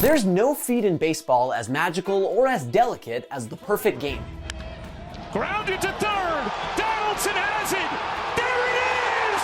There's no feat in baseball as magical or as delicate as the perfect game. Grounded to third. Donaldson has it. There it is.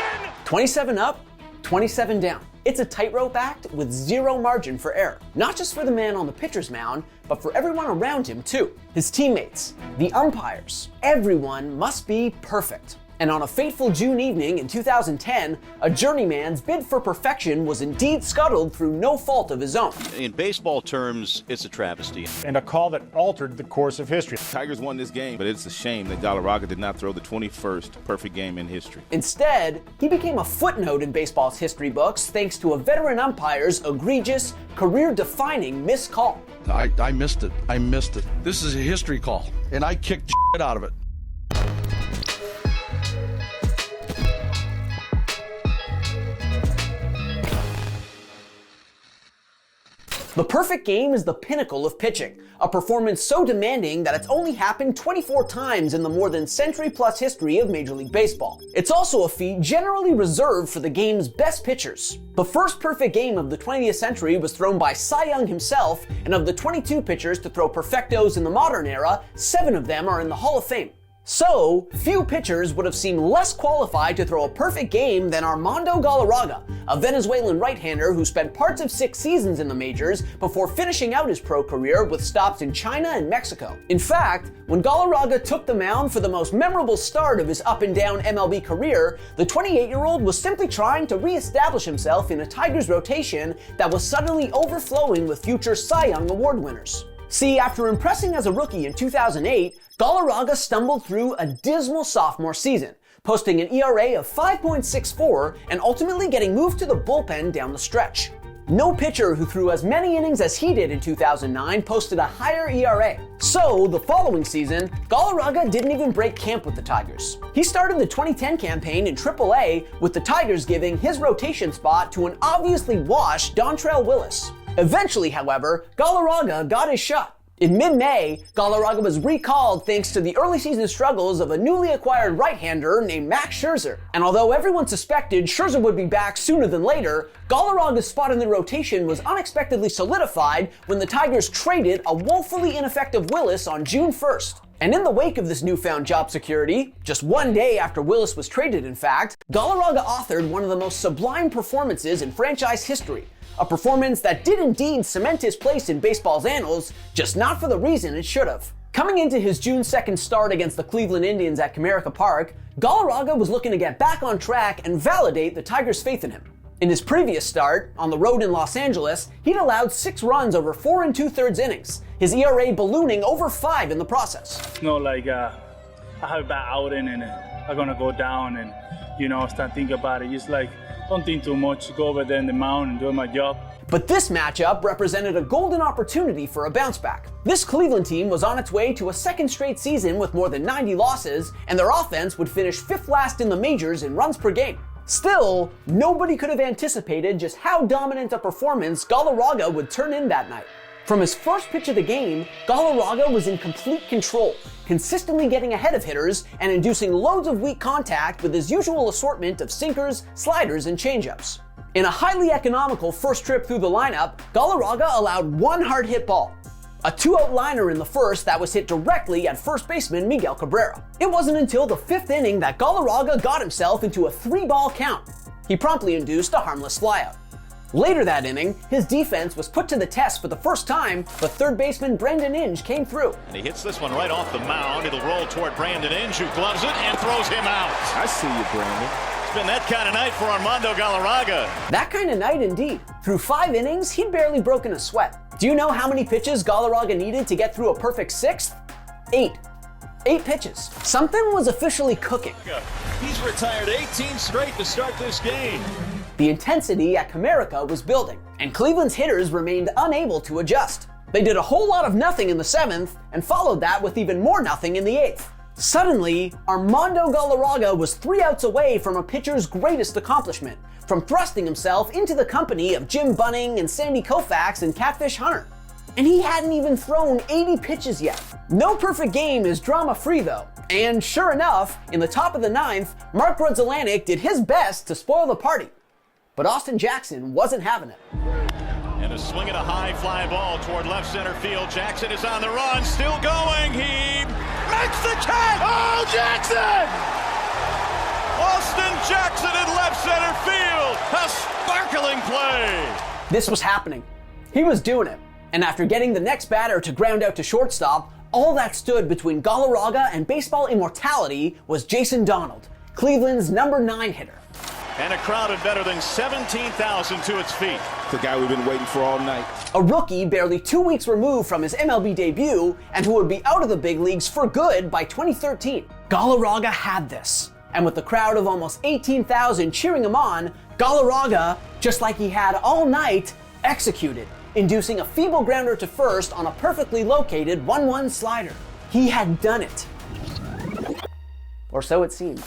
Perfection. 27 up, 27 down. It's a tightrope act with zero margin for error. Not just for the man on the pitcher's mound, but for everyone around him too. His teammates, the umpires. Everyone must be perfect. And on a fateful June evening in 2010, a journeyman's bid for perfection was indeed scuttled through no fault of his own. In baseball terms, it's a travesty. And a call that altered the course of history. Tigers won this game, but it's a shame that Galarraga did not throw the 21st perfect game in history. Instead, he became a footnote in baseball's history books thanks to a veteran umpire's egregious, career-defining missed call. I missed it. I missed it. This is a history call, and I kicked shit out of it. The perfect game is the pinnacle of pitching, a performance so demanding that it's only happened 24 times in the more than century-plus history of Major League Baseball. It's also a feat generally reserved for the game's best pitchers. The first perfect game of the 20th century was thrown by Cy Young himself, and of the 22 pitchers to throw perfectos in the modern era, 7 of them are in the Hall of Fame. So, few pitchers would have seemed less qualified to throw a perfect game than Armando Galarraga, a Venezuelan right-hander who spent parts of 6 seasons in the majors before finishing out his pro career with stops in China and Mexico. In fact, when Galarraga took the mound for the most memorable start of his up-and-down MLB career, the 28-year-old was simply trying to re-establish himself in a Tigers rotation that was suddenly overflowing with future Cy Young Award winners. See, after impressing as a rookie in 2008, Galarraga stumbled through a dismal sophomore season, posting an ERA of 5.64 and ultimately getting moved to the bullpen down the stretch. No pitcher who threw as many innings as he did in 2009 posted a higher ERA. So, the following season, Galarraga didn't even break camp with the Tigers. He started the 2010 campaign in AAA, with the Tigers giving his rotation spot to an obviously washed Dontrelle Willis. Eventually, however, Galarraga got his shot. In mid-May, Galarraga was recalled thanks to the early season struggles of a newly acquired right-hander named Max Scherzer. And although everyone suspected Scherzer would be back sooner than later, Galarraga's spot in the rotation was unexpectedly solidified when the Tigers traded a woefully ineffective Willis on June 1st. And in the wake of this newfound job security, just one day after Willis was traded in fact, Galarraga authored one of the most sublime performances in franchise history. A performance that did indeed cement his place in baseball's annals, just not for the reason it should have. Coming into his June 2nd start against the Cleveland Indians at Comerica Park, Galarraga was looking to get back on track and validate the Tigers' faith in him. In his previous start, on the road in Los Angeles, he'd allowed 6 runs over 4 2/3 innings, his ERA ballooning over 5 in the process. It's not like I have a bad outing and I'm gonna go down and, start thinking about it. Just like, don't think too much, go over there in the mound and do my job. But this matchup represented a golden opportunity for a bounce back. This Cleveland team was on its way to a second straight season with more than 90 losses, and their offense would finish 5th last in the majors in runs per game. Still, nobody could have anticipated just how dominant a performance Galarraga would turn in that night. From his first pitch of the game, Galarraga was in complete control, consistently getting ahead of hitters and inducing loads of weak contact with his usual assortment of sinkers, sliders, and changeups. In a highly economical first trip through the lineup, Galarraga allowed 1 hard-hit ball, a 2-out liner in the first that was hit directly at first baseman Miguel Cabrera. It wasn't until the 5th inning that Galarraga got himself into a 3-ball count. He promptly induced a harmless flyout. Later that inning, his defense was put to the test for the first time, but third baseman Brandon Inge came through. And he hits this one right off the mound. It'll roll toward Brandon Inge, who gloves it and throws him out. I see you, Brandon. It's been that kind of night for Armando Galarraga. That kind of night indeed. Through 5 innings, he'd barely broken a sweat. Do you know how many pitches Galarraga needed to get through a perfect 6th? 8. 8 pitches. Something was officially cooking. He's retired 18 straight to start this game. The intensity at Comerica was building, and Cleveland's hitters remained unable to adjust. They did a whole lot of nothing in the 7th, and followed that with even more nothing in the 8th. Suddenly, Armando Galarraga was 3 outs away from a pitcher's greatest accomplishment, from thrusting himself into the company of Jim Bunning and Sandy Koufax and Catfish Hunter. And he hadn't even thrown 80 pitches yet. No perfect game is drama-free though. And sure enough, in the top of the 9th, Mark Grudzielanek did his best to spoil the party. But Austin Jackson wasn't having it. And a swing and a high fly ball toward left center field. Jackson is on the run, still going. He makes the catch. Oh, Jackson! Austin Jackson in left center field. A sparkling play. This was happening. He was doing it. And after getting the next batter to ground out to shortstop, all that stood between Galarraga and baseball immortality was Jason Donald, Cleveland's number 9 hitter. And a crowd of better than 17,000 to its feet. The guy we've been waiting for all night. A rookie barely 2 weeks removed from his MLB debut and who would be out of the big leagues for good by 2013. Galarraga had this. And with the crowd of almost 18,000 cheering him on, Galarraga, just like he had all night, executed, inducing a feeble grounder to first on a perfectly located 1-1 slider. He had done it. Or so it seemed.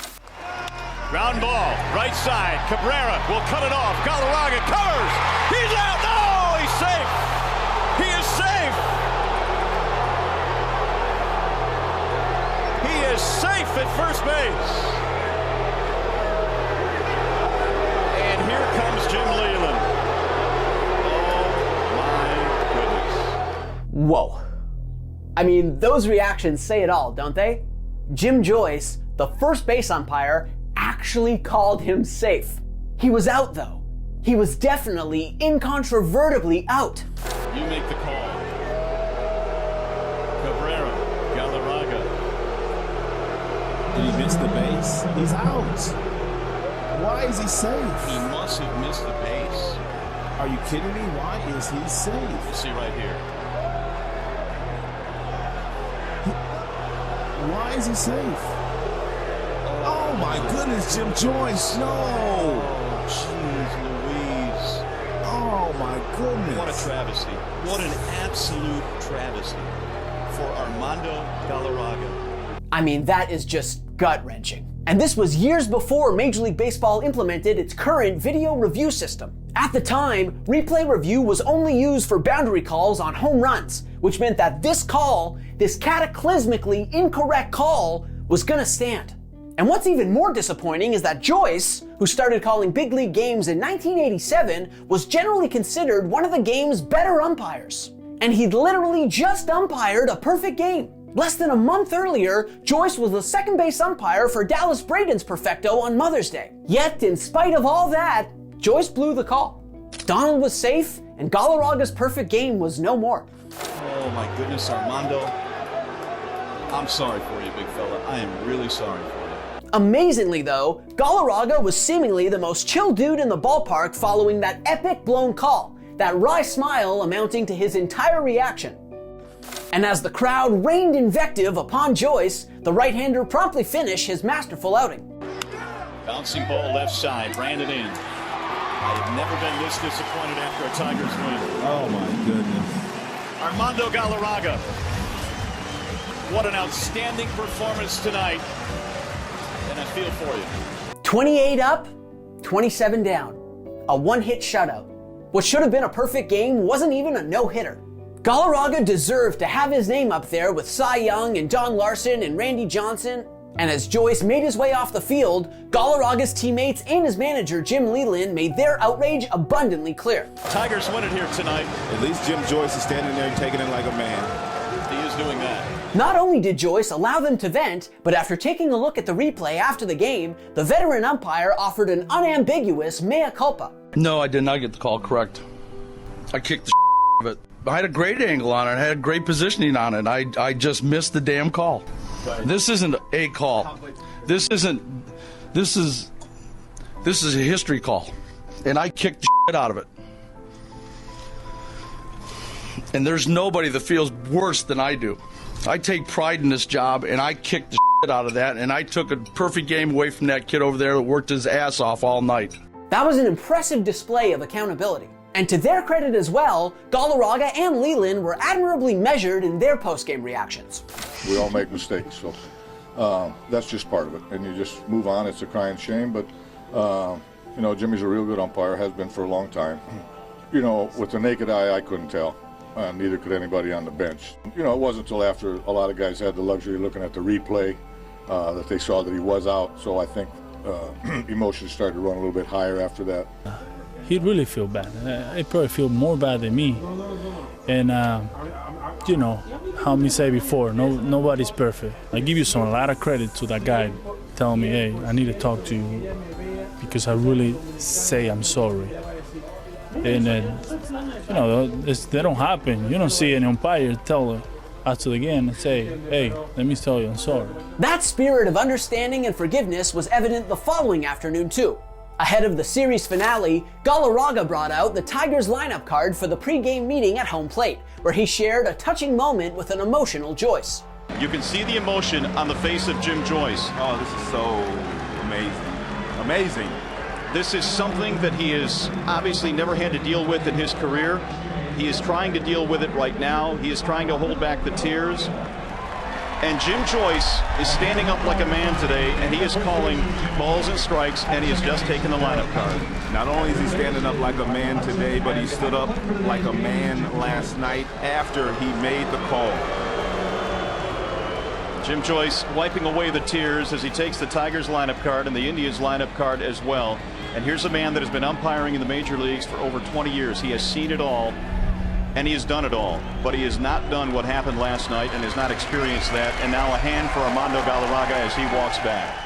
Ground ball, right side. Cabrera will cut it off. Galarraga covers. He's out. No, he's safe. He is safe. He is safe at first base. And here comes Jim Leland. Whoa. I mean, those reactions say it all, don't they? Jim Joyce, the first base umpire, actually called him safe. He was out, though. He was definitely, incontrovertibly out. You make the call. Cabrera, Galarraga. Did he miss the base? He's out. Why is he safe? He must have missed the base. Are you kidding me? Why is he safe? You see right here. Why is he safe? Oh my goodness, Jim Joyce, no! Oh, jeez Louise. Oh my goodness. What a travesty. What an absolute travesty for Armando Galarraga. I mean, that is just gut-wrenching. And this was years before Major League Baseball implemented its current video review system. At the time, replay review was only used for boundary calls on home runs, which meant that this call, this cataclysmically incorrect call, was gonna stand. And what's even more disappointing is that Joyce, who started calling big league games in 1987, was generally considered one of the game's better umpires. And he'd literally just umpired a perfect game. Less than a month earlier, Joyce was the second base umpire for Dallas Braden's perfecto on Mother's Day. Yet, in spite of all that, Joyce blew the call. Donald was safe, and Galarraga's perfect game was no more. Oh my goodness, Armando. I'm sorry for you, big fella. I am really sorry for you. Amazingly though, Galarraga was seemingly the most chill dude in the ballpark following that epic blown call, that wry smile amounting to his entire reaction. And as the crowd rained invective upon Joyce, the right-hander promptly finished his masterful outing. Bouncing ball left side, ran it in. I have never been this disappointed after a Tigers win. Oh my goodness. Armando Galarraga. What an outstanding performance tonight. And I feel for you. 28 up, 27 down. A one-hit shutout. What should have been a perfect game wasn't even a no-hitter. Galarraga deserved to have his name up there with Cy Young and Don Larson and Randy Johnson. And as Joyce made his way off the field, Galarraga's teammates and his manager Jim Leland made their outrage abundantly clear. Tigers win it here tonight. At least Jim Joyce is standing there and taking it like a man. He is doing that. Not only did Joyce allow them to vent, but after taking a look at the replay after the game, the veteran umpire offered an unambiguous mea culpa. No, I did not get the call correct. I kicked the of it. I had a great angle on it. I had great positioning on it. I just missed the damn call. This isn't a call. This is a history call. And I kicked the out of it. And there's nobody that feels worse than I do. I take pride in this job, and I kicked the out of that, and I took a perfect game away from that kid over there that worked his ass off all night. That was an impressive display of accountability. And to their credit as well, Galarraga and Leland were admirably measured in their post-game reactions. We all make mistakes, so that's just part of it. And you just move on. It's a crying shame, but you know, Jimmy's a real good umpire, has been for a long time. You know, with the naked eye, I couldn't tell. Neither could anybody on the bench. You know, it wasn't until after a lot of guys had the luxury of looking at the replay that they saw that he was out. So I think emotions started to run a little bit higher after that. he really feel bad. He probably feel more bad than me. And you know, how me say before, nobody's perfect. I give you a lot of credit to that guy telling me, hey, I need to talk to you because I really say I'm sorry. And you know, they don't happen. You don't see an umpire tell after the game and say, hey, let me tell you I'm sorry. That spirit of understanding and forgiveness was evident the following afternoon too. Ahead of the series finale, Galarraga brought out the Tigers lineup card for the pre-game meeting at home plate, where he shared a touching moment with an emotional Joyce. You can see the emotion on the face of Jim Joyce. Oh, this is so amazing. Amazing. This is something that he has obviously never had to deal with in his career. He is trying to deal with it right now. He is trying to hold back the tears. And Jim Joyce is standing up like a man today, and he is calling balls and strikes, and he has just taken the lineup card. Not only is he standing up like a man today, but he stood up like a man last night after he made the call. Jim Joyce wiping away the tears as he takes the Tigers lineup card and the Indians lineup card as well. And here's a man that has been umpiring in the major leagues for over 20 years. He has seen it all. And he has done it all, but he has not done what happened last night and has not experienced that. And now a hand for Armando Galarraga as he walks back.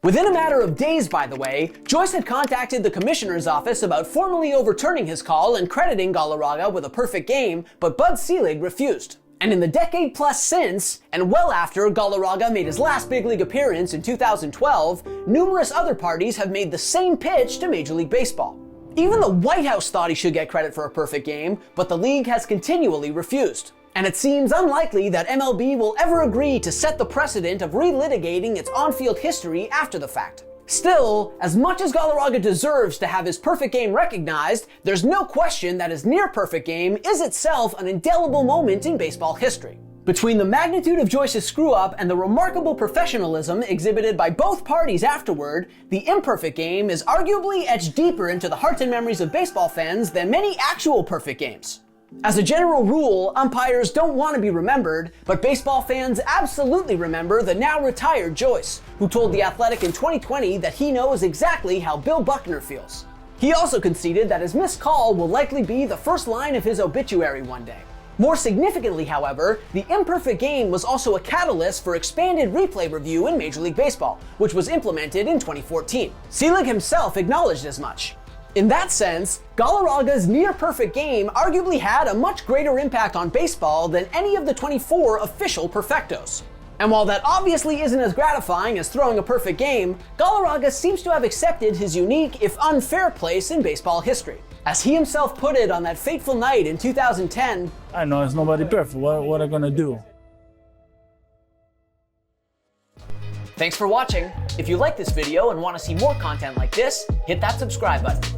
Within a matter of days, by the way, Joyce had contacted the commissioner's office about formally overturning his call and crediting Galarraga with a perfect game, but Bud Selig refused. And in the decade plus since, and well after Galarraga made his last big league appearance in 2012, numerous other parties have made the same pitch to Major League Baseball. Even the White House thought he should get credit for a perfect game, but the league has continually refused. And it seems unlikely that MLB will ever agree to set the precedent of relitigating its on-field history after the fact. Still, as much as Galarraga deserves to have his perfect game recognized, there's no question that his near-perfect game is itself an indelible moment in baseball history. Between the magnitude of Joyce's screw-up and the remarkable professionalism exhibited by both parties afterward, the imperfect game is arguably etched deeper into the hearts and memories of baseball fans than many actual perfect games. As a general rule, umpires don't want to be remembered, but baseball fans absolutely remember the now retired Joyce, who told The Athletic in 2020 that he knows exactly how Bill Buckner feels. He also conceded that his missed call will likely be the first line of his obituary one day. More significantly, however, the imperfect game was also a catalyst for expanded replay review in Major League Baseball, which was implemented in 2014. Selig himself acknowledged as much. In that sense, Galarraga's near-perfect game arguably had a much greater impact on baseball than any of the 24 official perfectos. And while that obviously isn't as gratifying as throwing a perfect game, Galarraga seems to have accepted his unique, if unfair, place in baseball history. As he himself put it on that fateful night in 2010, I know it's nobody perfect. What am I gonna do? Thanks for watching. If you like this video and want to see more content like this, hit that subscribe button.